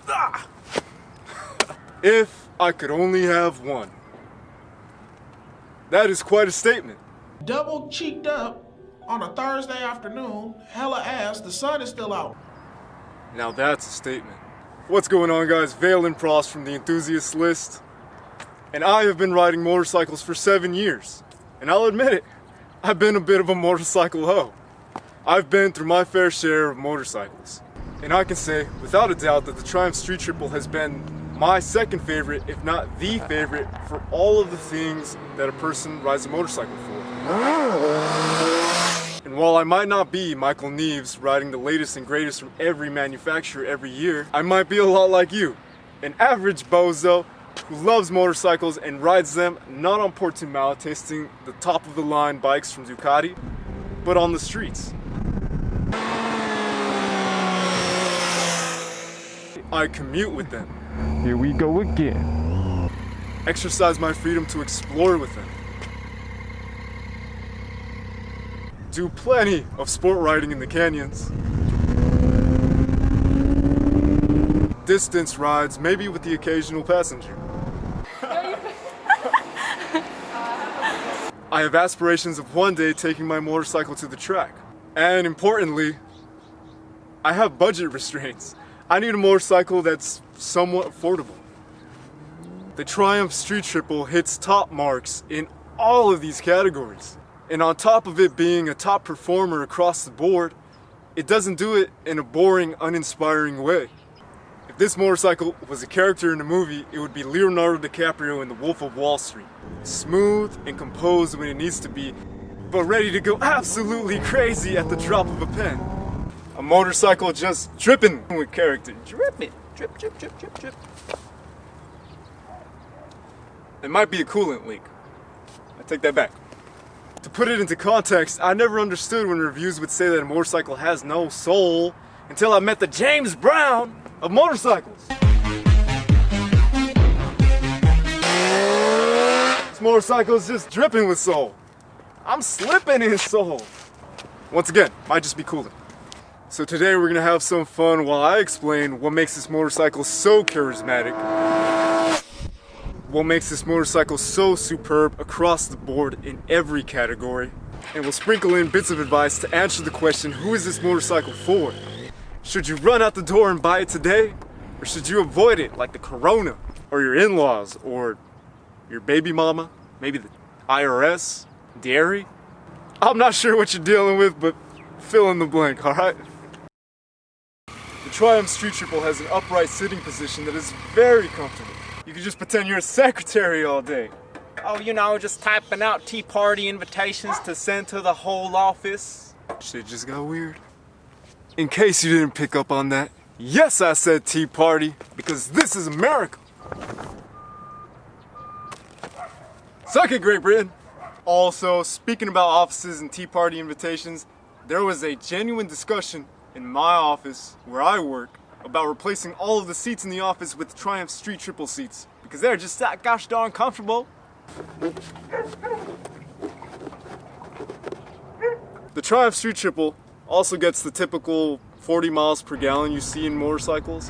Ah! If I could only have one. That is quite a statement. Double cheeked up on a Thursday afternoon, hella ass, the sun is still out. Now that's a statement. What's going on, guys? Valen Pross from the Enthusiast List. And I have been riding motorcycles for 7 years. And I'll admit it, I've been a bit of a motorcycle hoe. I've been through my fair share of motorcycles. And I can say, without a doubt, that the Triumph Street Triple has been my second favorite, if not the favorite, for all of the things that a person rides a motorcycle for. And while I might not be Michael Neves riding the latest and greatest from every manufacturer every year, I might be a lot like you, an average bozo who loves motorcycles and rides them not on Portimao tasting the top of the line bikes from Ducati, but on the streets. I commute with them. Here we go again. Exercise my freedom to explore with them. Do plenty of sport riding in the canyons. Distance rides, maybe with the occasional passenger. I have aspirations of one day taking my motorcycle to the track. And importantly, I have budget restraints. I need a motorcycle that's somewhat affordable. The Triumph Street Triple hits top marks in all of these categories. And on top of it being a top performer across the board, it doesn't do it in a boring, uninspiring way. If this motorcycle was a character in a movie, it would be Leonardo DiCaprio in The Wolf of Wall Street. Smooth and composed when it needs to be, but ready to go absolutely crazy at the drop of a pen. A motorcycle just dripping with character. Dripping. Drip, drip, drip, drip, drip. It might be a coolant leak. I take that back. To put it into context, I never understood when reviews would say that a motorcycle has no soul until I met the James Brown of motorcycles. This motorcycle is just dripping with soul. I'm slipping in soul. Once again, might just be coolant. So today we're gonna have some fun while I explain what makes this motorcycle so charismatic, what makes this motorcycle so superb across the board in every category, and we'll sprinkle in bits of advice to answer the question, who is this motorcycle for? Should you run out the door and buy it today, or should you avoid it like the Corona, or your in-laws, or your baby mama, maybe the IRS, dairy? I'm not sure what you're dealing with, but fill in the blank, alright? The Triumph Street Triple has an upright sitting position that is very comfortable. You can just pretend you're a secretary all day. Oh, you know, just typing out tea party invitations to send to the whole office. Shit just got weird. In case you didn't pick up on that, yes, I said tea party, because this is America. Suck it, Great Britain. Also, speaking about offices and tea party invitations, there was a genuine discussion in my office where I work about replacing all of the seats in the office with Triumph Street Triple seats because they're just that gosh darn comfortable. The Triumph Street Triple also gets the typical 40 miles per gallon you see in motorcycles,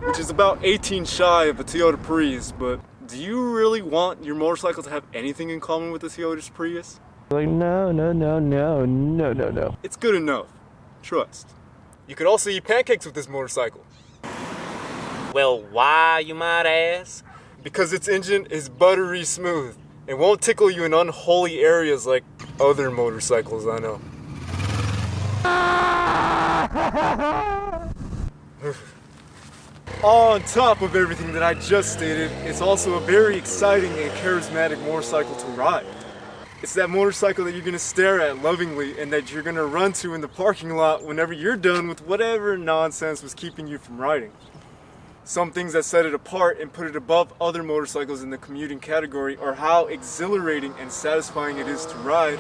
which is about 18 shy of a Toyota Prius, but do you really want your motorcycle to have anything in common with the Toyota Prius? Like, no. It's good enough. Trust. You could also eat pancakes with this motorcycle. Well, why, you might ask? Because its engine is buttery smooth and won't tickle you in unholy areas like other motorcycles I know. On top of everything that I just stated, it's also a very exciting and charismatic motorcycle to ride. It's that motorcycle that you're gonna stare at lovingly and that you're gonna run to in the parking lot whenever you're done with whatever nonsense was keeping you from riding. Some things that set it apart and put it above other motorcycles in the commuting category are how exhilarating and satisfying it is to ride,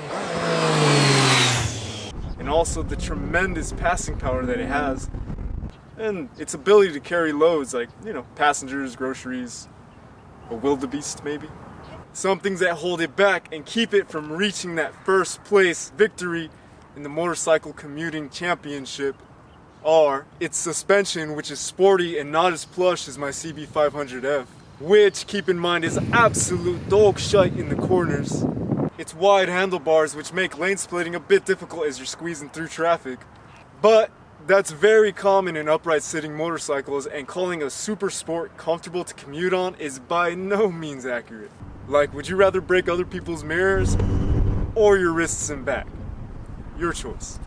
and also the tremendous passing power that it has, and its ability to carry loads like, you know, passengers, groceries, a wildebeest maybe. Some things that hold it back and keep it from reaching that first place victory in the motorcycle commuting championship are its suspension, which is sporty and not as plush as my CB500F, which, keep in mind, is absolute dog shite in the corners. Its wide handlebars, which make lane splitting a bit difficult as you're squeezing through traffic. But that's very common in upright sitting motorcycles, and calling a super sport comfortable to commute on is by no means accurate. Like, would you rather break other people's mirrors or your wrists and back? Your choice.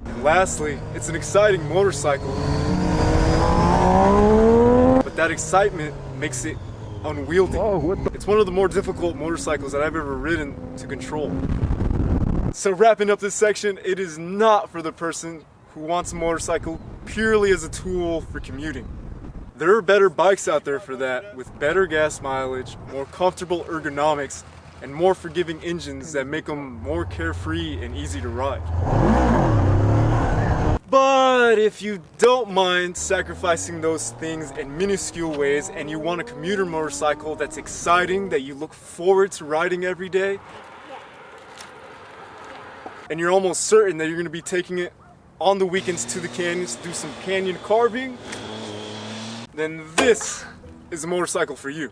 And lastly, it's an exciting motorcycle, but that excitement makes it unwieldy. It's one of the more difficult motorcycles that I've ever ridden to control. So wrapping up this section, it is not for the person who wants a motorcycle purely as a tool for commuting. There are better bikes out there for that, with better gas mileage, more comfortable ergonomics, and more forgiving engines that make them more carefree and easy to ride. But if you don't mind sacrificing those things in minuscule ways and you want a commuter motorcycle that's exciting, that you look forward to riding every day, and you're almost certain that you're going to be taking it on the weekends to the canyons to do some canyon carving, then this is a motorcycle for you.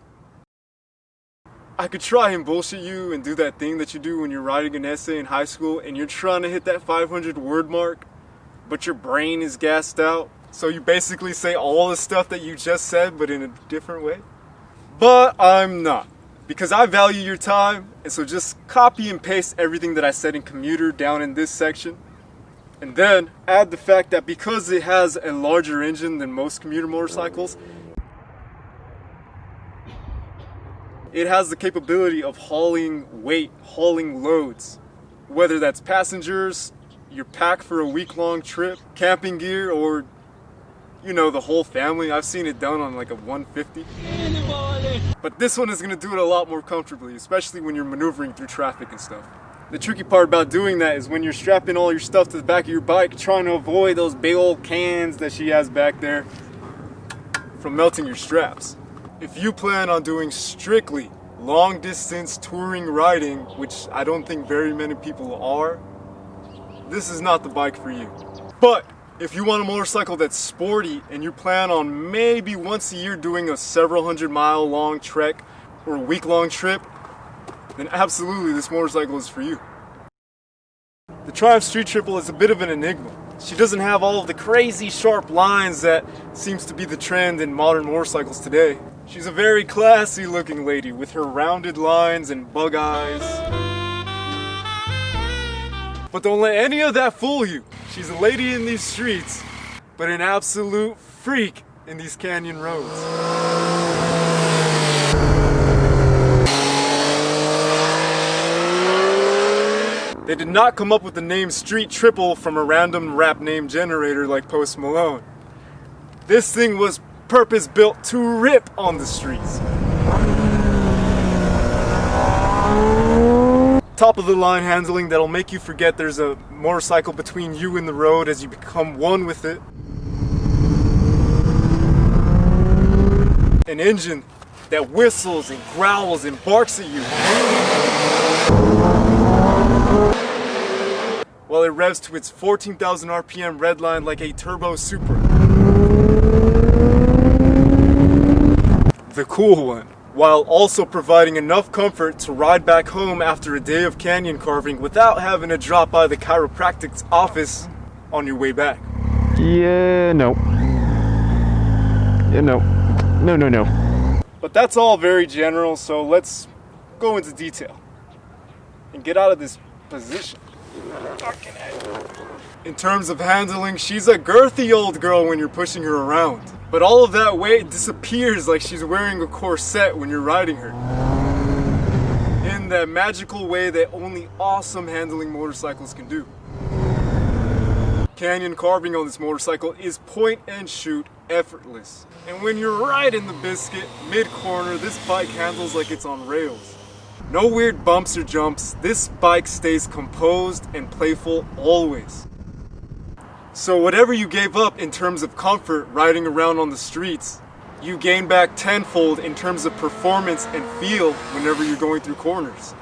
I could try and bullshit you and do that thing that you do when you're writing an essay in high school and you're trying to hit that 500 word mark, but your brain is gassed out, so you basically say all the stuff that you just said but in a different way. But I'm not, because I value your time, and so just copy and paste everything that I said in commuter down in this section, and then add the fact that because it has a larger engine than most commuter motorcycles, it has the capability of hauling weight, hauling loads, whether that's passengers, your pack for a week-long trip, camping gear, or, you know, the whole family. I've seen it done on like a 150. But this one is going to do it a lot more comfortably, especially when you're maneuvering through traffic and stuff. The tricky part about doing that is when you're strapping all your stuff to the back of your bike, trying to avoid those big old cans that she has back there from melting your straps. If you plan on doing strictly long-distance touring riding, which I don't think very many people are, this is not the bike for you. But if you want a motorcycle that's sporty and you plan on maybe once a year doing a several 100-mile long trek or a week-long trip, then absolutely this motorcycle is for you. The Triumph Street Triple is a bit of an enigma. She doesn't have all of the crazy sharp lines that seems to be the trend in modern motorcycles today. She's a very classy looking lady with her rounded lines and bug eyes. But don't let any of that fool you. She's a lady in these streets, but an absolute freak in these canyon roads. They did not come up with the name Street Triple from a random rap name generator like Post Malone. This thing was purpose-built to rip on the streets. Top of the line handling that'll make you forget there's a motorcycle between you and the road as you become one with it. An engine that whistles and growls and barks at you while it revs to its 14,000 RPM redline like a turbo Supra. The cool one, while also providing enough comfort to ride back home after a day of canyon carving without having to drop by the chiropractic's office on your way back. Yeah, no. Yeah, no. No. But that's all very general, so let's go into detail and get out of this position. In terms of handling, she's a girthy old girl when you're pushing her around. But all of that weight disappears like she's wearing a corset when you're riding her. In that magical way that only awesome handling motorcycles can do. Canyon carving on this motorcycle is point and shoot effortless. And when you're right in the biscuit, mid-corner, this bike handles like it's on rails. No weird bumps or jumps, this bike stays composed and playful always. So whatever you gave up in terms of comfort riding around on the streets, you gain back tenfold in terms of performance and feel whenever you're going through corners.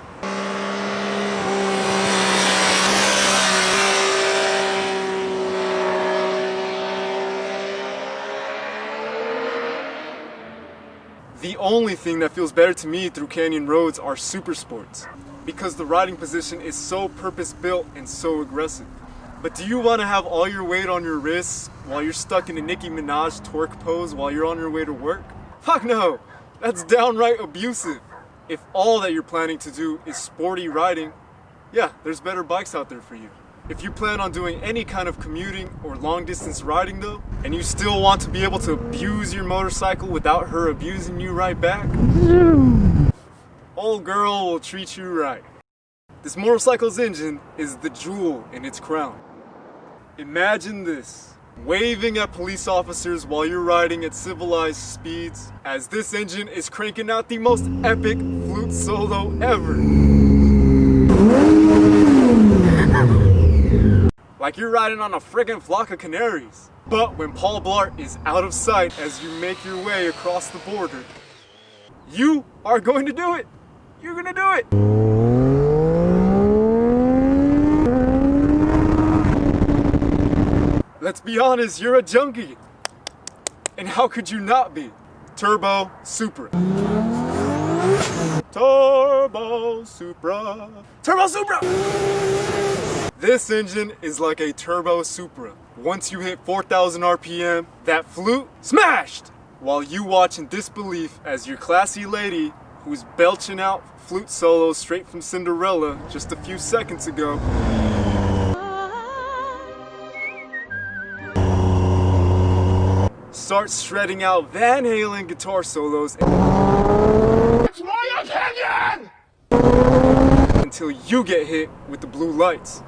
The only thing that feels better to me through canyon roads are super sports, because the riding position is so purpose-built and so aggressive. But do you want to have all your weight on your wrists while you're stuck in a Nicki Minaj twerk pose while you're on your way to work? Fuck no! That's downright abusive. If all that you're planning to do is sporty riding, yeah, there's better bikes out there for you. If you plan on doing any kind of commuting or long distance riding though, and you still want to be able to abuse your motorcycle without her abusing you right back, old girl will treat you right. This motorcycle's engine is the jewel in its crown. Imagine this, waving at police officers while you're riding at civilized speeds, as this engine is cranking out the most epic flute solo ever. Like you're riding on a friggin' flock of canaries. But when Paul Blart is out of sight as you make your way across the border, you are going to do it. You're gonna do it. Let's be honest, you're a junkie. And how could you not be? Turbo Supra. Turbo Supra. Turbo Supra! This engine is like a Turbo Supra. Once you hit 4,000 RPM, that flute smashed! While you watch in disbelief as your classy lady, who's belching out flute solos straight from Cinderella just a few seconds ago, starts shredding out Van Halen guitar solos. It's my opinion! Until you get hit with the blue lights.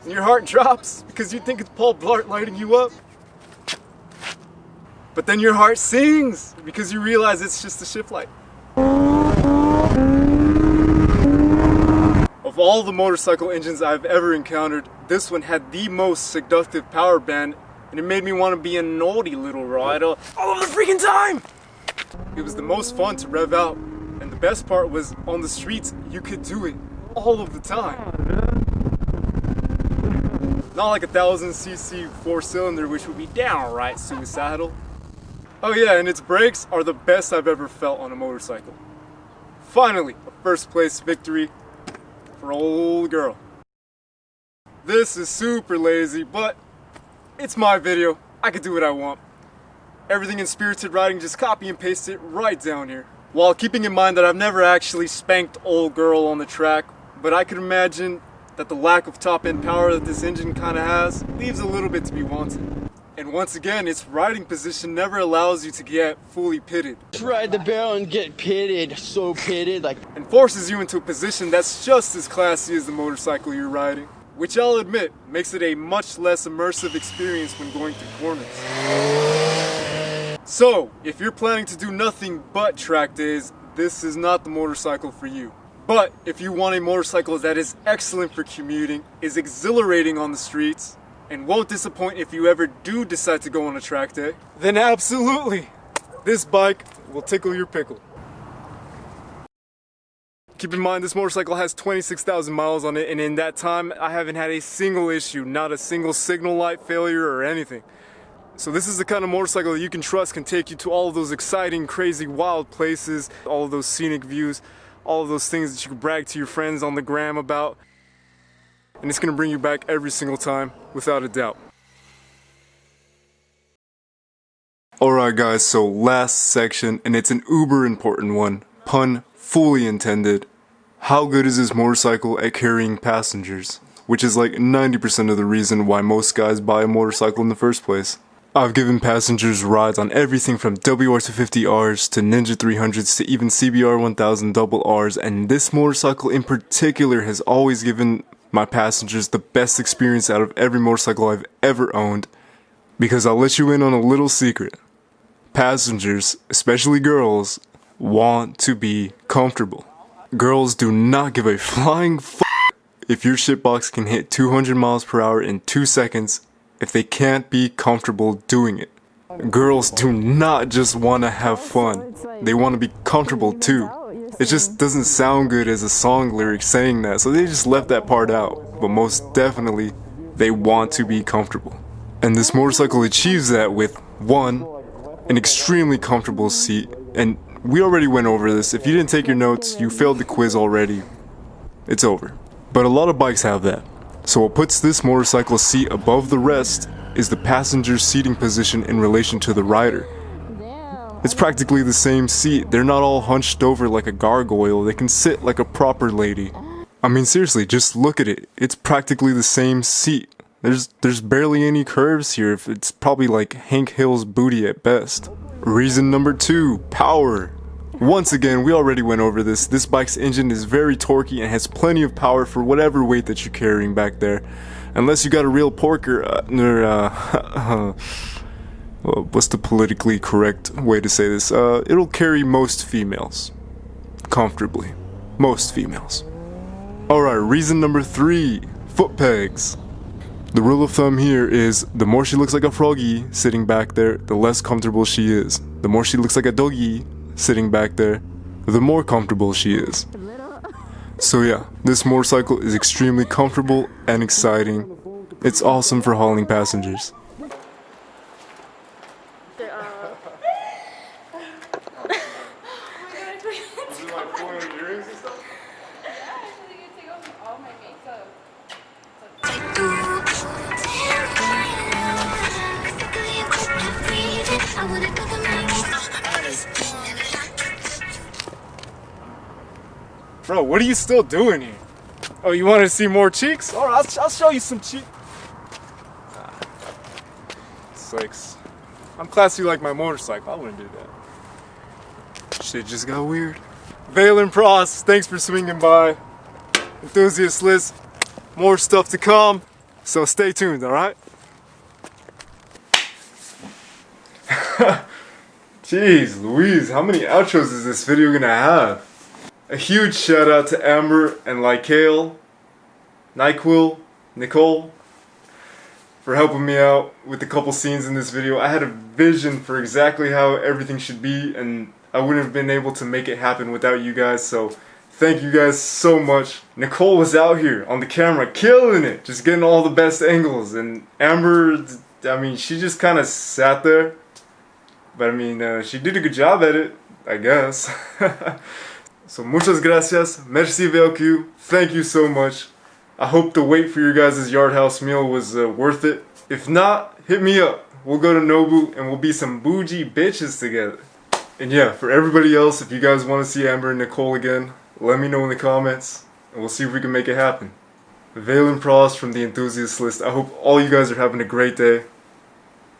And your heart drops because you think it's Paul Blart lighting you up. But then your heart sings because you realize it's just a shift light. Of all the motorcycle engines I've ever encountered, this one had the most seductive power band, and it made me want to be a naughty little rider all of the freaking time! It was the most fun to rev out, and the best part was on the streets you could do it all of the time. Not like a 1,000cc 4-cylinder, which would be downright suicidal. Oh yeah, and its brakes are the best I've ever felt on a motorcycle. Finally, a first place victory for old girl. This is super lazy, but it's my video. I can do what I want. Everything in Spirited Riding, just copy and paste it right down here. While keeping in mind that I've never actually spanked old girl on the track, but I can imagine that the lack of top-end power that this engine kind of has leaves a little bit to be wanted. And once again, its riding position never allows you to get fully pitted. Just ride the barrel and get pitted, so pitted, like, and forces you into a position that's just as classy as the motorcycle you're riding, which I'll admit makes it a much less immersive experience when going through corners. So, if you're planning to do nothing but track days, this is not the motorcycle for you. But if you want a motorcycle that is excellent for commuting, is exhilarating on the streets, and won't disappoint if you ever do decide to go on a track day, then absolutely, this bike will tickle your pickle. Keep in mind, this motorcycle has 26,000 miles on it, and in that time, I haven't had a single issue, not a single signal light failure or anything. So this is the kind of motorcycle that you can trust can take you to all of those exciting, crazy, wild places, all of those scenic views, all of those things that you can brag to your friends on the gram about. And it's gonna bring you back every single time, without a doubt. Alright guys, so last section, and it's an uber important one, pun fully intended. How good is this motorcycle at carrying passengers? Which is like 90% of the reason why most guys buy a motorcycle in the first place. I've given passengers rides on everything from WR250Rs to Ninja 300s to even CBR 1000 double Rs, and this motorcycle in particular has always given my passengers the best experience out of every motorcycle I've ever owned. Because I'll let you in on a little secret. Passengers, especially girls, want to be comfortable. Girls do not give a flying f*** if your shitbox can hit 200 miles per hour in 2 seconds if they can't be comfortable doing it. Girls do not just want to have fun, they want to be comfortable too. It just doesn't sound good as a song lyric saying that, so they just left that part out. But most definitely, they want to be comfortable. And this motorcycle achieves that with 1. an extremely comfortable seat, and we already went over this. If you didn't take your notes, you failed the quiz already. It's over. But a lot of bikes have that. So what puts this motorcycle seat above the rest is the passenger's seating position in relation to the rider. It's practically the same seat. They're not all hunched over like a gargoyle. They can sit like a proper lady. I mean, seriously, just look at it. It's practically the same seat. There's barely any curves here. It's probably like Hank Hill's booty at best. Reason number 2, power. Once again, we already went over this. This bike's engine is very torquey and has plenty of power for whatever weight that you're carrying back there. Unless you got a real porker, well, what's the politically correct way to say this? It'll carry most females. Comfortably. Most females. Alright, reason number 3, foot pegs. The rule of thumb here is the more she looks like a froggy sitting back there, the less comfortable she is. The more she looks like a doggy sitting back there, the more comfortable she is. So yeah, this motorcycle is extremely comfortable and exciting. It's awesome for hauling passengers. Bro, what are you still doing here? Oh, you want to see more cheeks? Alright, I'll show you some cheeks. Sakes. I'm classy like my motorcycle. I wouldn't do that. Shit just got weird. Valen Pross, thanks for swinging by. Enthusiast list, more stuff to come. So stay tuned, alright? Jeez Louise, how many outros is this video gonna have? A huge shout out to Amber and Lykael, Nyquil, Nicole, for helping me out with a couple scenes in this video. I had a vision for exactly how everything should be, and I wouldn't have been able to make it happen without you guys, so thank you guys so much. Nicole was out here on the camera killing it, just getting all the best angles, and Amber, I mean, she just kind of sat there, but I mean, she did a good job at it, I guess. So muchas gracias, merci VLQ, thank you so much. I hope the wait for your guys' Yard House meal was worth it. If not, hit me up. We'll go to Nobu and we'll be some bougie bitches together. And yeah, for everybody else, if you guys want to see Amber and Nicole again, let me know in the comments and we'll see if we can make it happen. Valen Pross from the Enthusiast List. I hope all you guys are having a great day.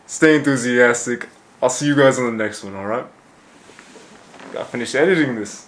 Stay enthusiastic. I'll see you guys on the next one, alright? Gotta finish editing this.